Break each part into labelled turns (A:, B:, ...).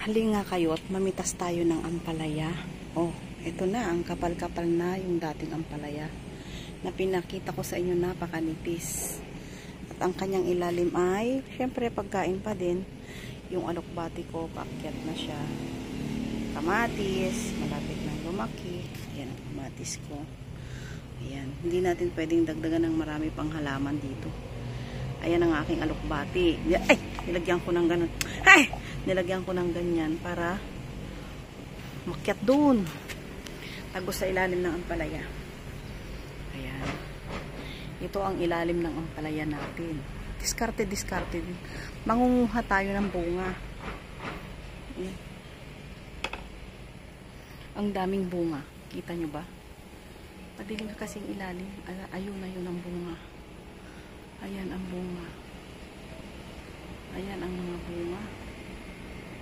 A: Halika kayo at mamitas tayo ng ampalaya. Oh, ito na, ang kapal-kapal na yung dating ampalaya na pinakita ko sa inyo, napakanipis. At ang kanyang ilalim ay, syempre pagkain pa din, yung alokbati ko, paakyat na siya. Kamatis, malapit na lumaki. Ayan ang kamatis ko. Ayan, hindi natin pwedeng dagdagan ng marami pang halaman dito. Ayan ang aking alokbati. Ay, nilagyan ko ng ganun. Ay, nilagyan ko ng ganyan para makyat doon. Tagos sa ilalim ng ampalaya. Ayan. Ito ang ilalim ng ampalaya natin. Diskarte. Mangunguha tayo ng bunga. Ayan. Ang daming bunga. Kita nyo ba? Padilim ka kasing ilalim. Ayun na yun ang bunga. Ayan ang bunga. Ayan ang mga bunga.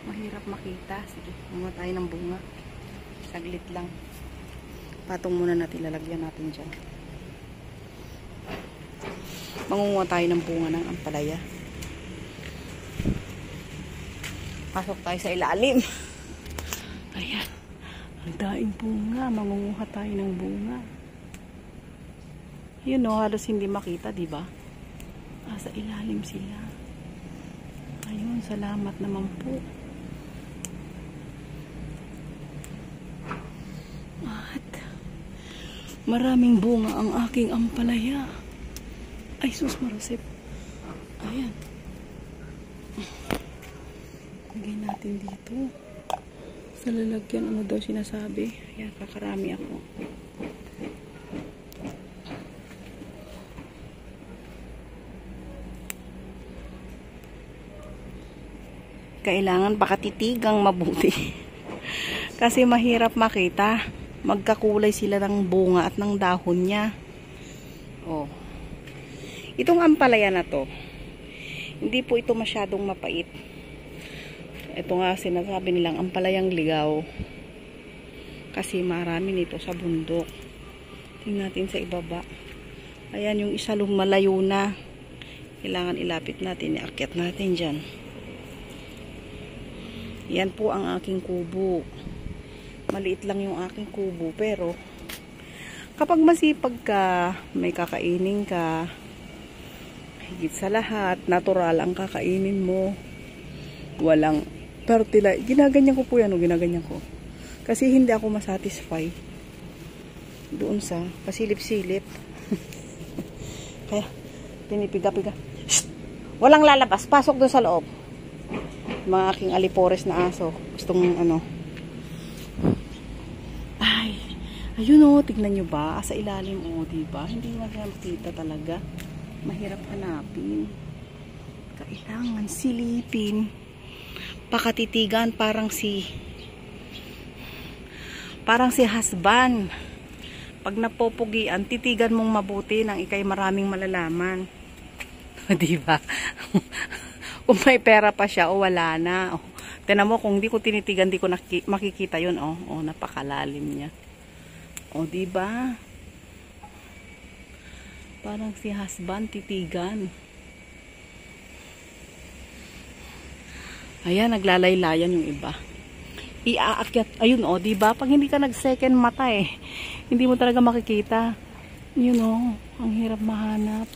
A: Mahirap makita. Sige, mga tayo ng bunga. Saglit lang. Patong muna natin, lalagyan natin dyan. Mangunguha tayo ng bunga ng ampalaya. Pasok tayo sa ilalim. Ayan. Ang daing bunga. Mangunguha tayo ng bunga. Yun o, halos hindi makita, diba? Sa ilalim sila. Ayun, salamat naman po. At maraming bunga ang aking ampalaya. Ay, sus marasip. Ayan. Lagay natin dito. Sa lalagyan, ano daw sinasabi? Ayan, kakarami ako. Kailangan pakatitigang mabuti. Kasi mahirap makita. Magkakulay sila ng bunga at ng dahon niya. Oh. Itong ampalaya na to, hindi po ito masyadong mapait. Ito nga sinasabi nilang ampalayang ligaw. Kasi marami nito sa bundok. Tingnan natin sa ibaba. Ayan yung isa lumalayo na. Kailangan ilapit natin, iakyat natin dyan. Yan po ang aking kubo. Maliit lang yung aking kubo, pero kapag masipag ka, may kakainin ka, higit sa lahat, natural ang kakainin mo. Walang fertilizer. Ginaganyan ko po yan, ginaganyan ko. Kasi hindi ako masatisfy doon sa pasilip-silip. Kaya, pinipiga-piga. Walang lalabas, pasok doon sa loob. Mga aking alipores na aso. Gustong ano. Ay, ayun o, tignan nyo ba? Sa ilalim o, diba? Hindi makikita talaga. Mahirap hanapin. Kailangan silipin. Pakatitigan parang si husband. Pag napopugian, titigan mong mabuti nang ikay maraming malalaman. Diba? Kung may pera pa siya o wala na. Oh. Tignan mo, kung di ko tinitigan, di ko makikita yun. Oh, napakalalim niya. O, diba? Parang si husband, titigan. Ayan, naglalaylayan yung iba. Iaakyat. Ayun, o, diba? Pag hindi ka nag-second mata hindi mo talaga makikita. Yun, o. Ang hirap mahanap.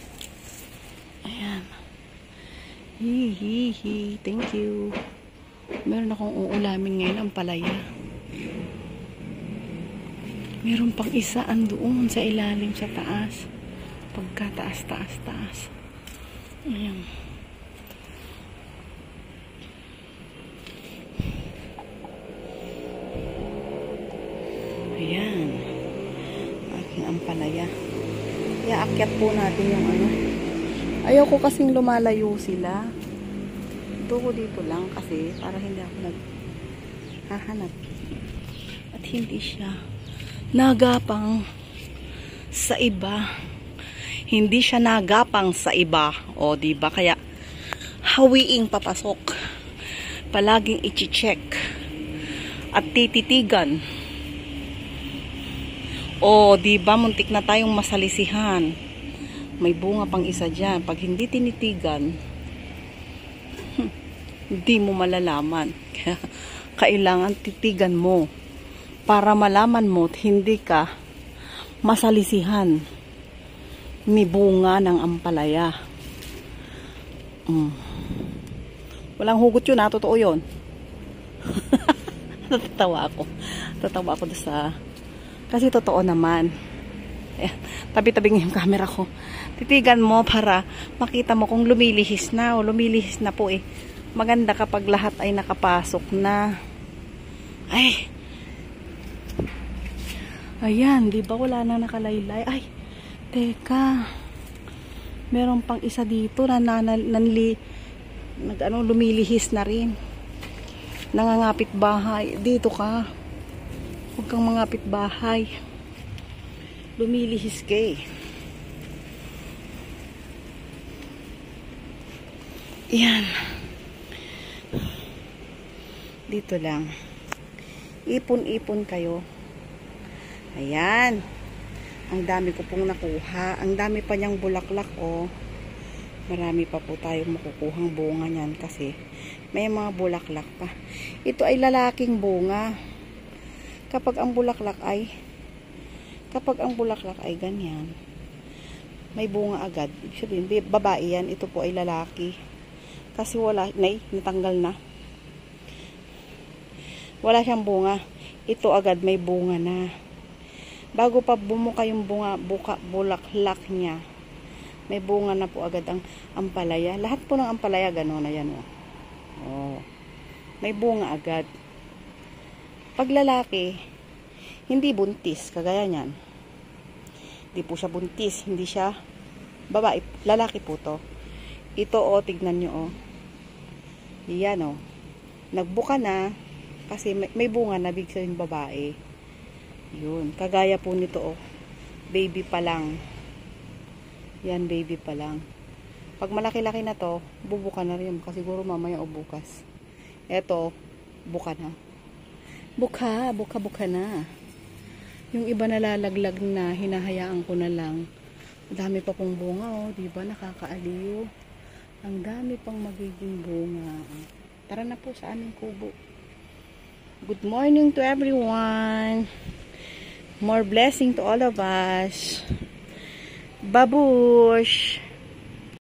A: Ayan. Hihihi. Thank you. Meron akong uulamin ngayon ang palaya. Meron pang isa andoon sa ilalim sa taas. Pagkataas. Ayan. Ayan. Aking ampalaya. Iaakyat po natin yung ano. Ayaw ko kasing lumalayo sila. Ito ko dito lang kasi para hindi ako naghahanap. At hindi siya nagapang sa iba. Hindi siya nagapang sa iba. O, diba? Kaya hawiing papasok. Palaging i-check. At tititigan. O, diba? Muntik na tayong masalisihan. May bunga pang isa dyan. Pag hindi tinitigan, Hindi mo malalaman. Kaya kailangan titigan mo para malaman mo at hindi ka masalisihan. May bunga ng ampalaya. Walang hugot yun ha, totoo yun. Natatawa ako. Tatawa ako sa... Kasi totoo naman. Tabi-tabi yung camera ko. Titigan mo para makita mo kung lumilihis na o lumilihis na po eh. Maganda kapag lahat ay nakapasok na. Ay. Ayan, di ba wala na nakalaylay? Ay, teka. Meron pang isa dito na lumilihis na rin. Nangangapit bahay. Dito ka. Huwag kang mangapit bahay. Lumilihis ka eh. Yan. Dito lang. Ipon-ipon kayo. Ayan. Ang dami ko pong nakuha. Ang dami pa niyang bulaklak, oh. Marami pa po tayong makukuhang bunga niyan kasi may mga bulaklak pa. Ito ay lalaking bunga. Kapag ang bulaklak ay ganyan, may bunga agad. Ibig sabihin, babae yan. Ito po ay lalaki. Kasi natanggal na. Wala siyang bunga. Ito agad may bunga na. Bago pa bumuka yung bulaklak niya, may bunga na po agad ang ampalaya. Lahat po ng ampalaya gano'n na yan. Oh. May bunga agad. Pag lalaki, hindi buntis. Kagaya niyan. Hindi po siya buntis. Hindi siya babae. Lalaki po to. Ito tignan nyo Yan nagbuka na. Kasi may bunga na, big sabihin babae. Yun. Kagaya po nito baby pa lang. Yan, baby pa lang. Pag malaki-laki na to, bubuka na rin. Kasi siguro mamaya o bukas. Eto, buka na. Buka na. Yung iba nalalaglag na, hinahayaan ko na lang. Dami pa pong bunga, diba? Nakakaaliw. Ang dami pang magiging bunga. Tara na po sa aming kubo. Good morning to everyone. More blessing to all of us. Babush!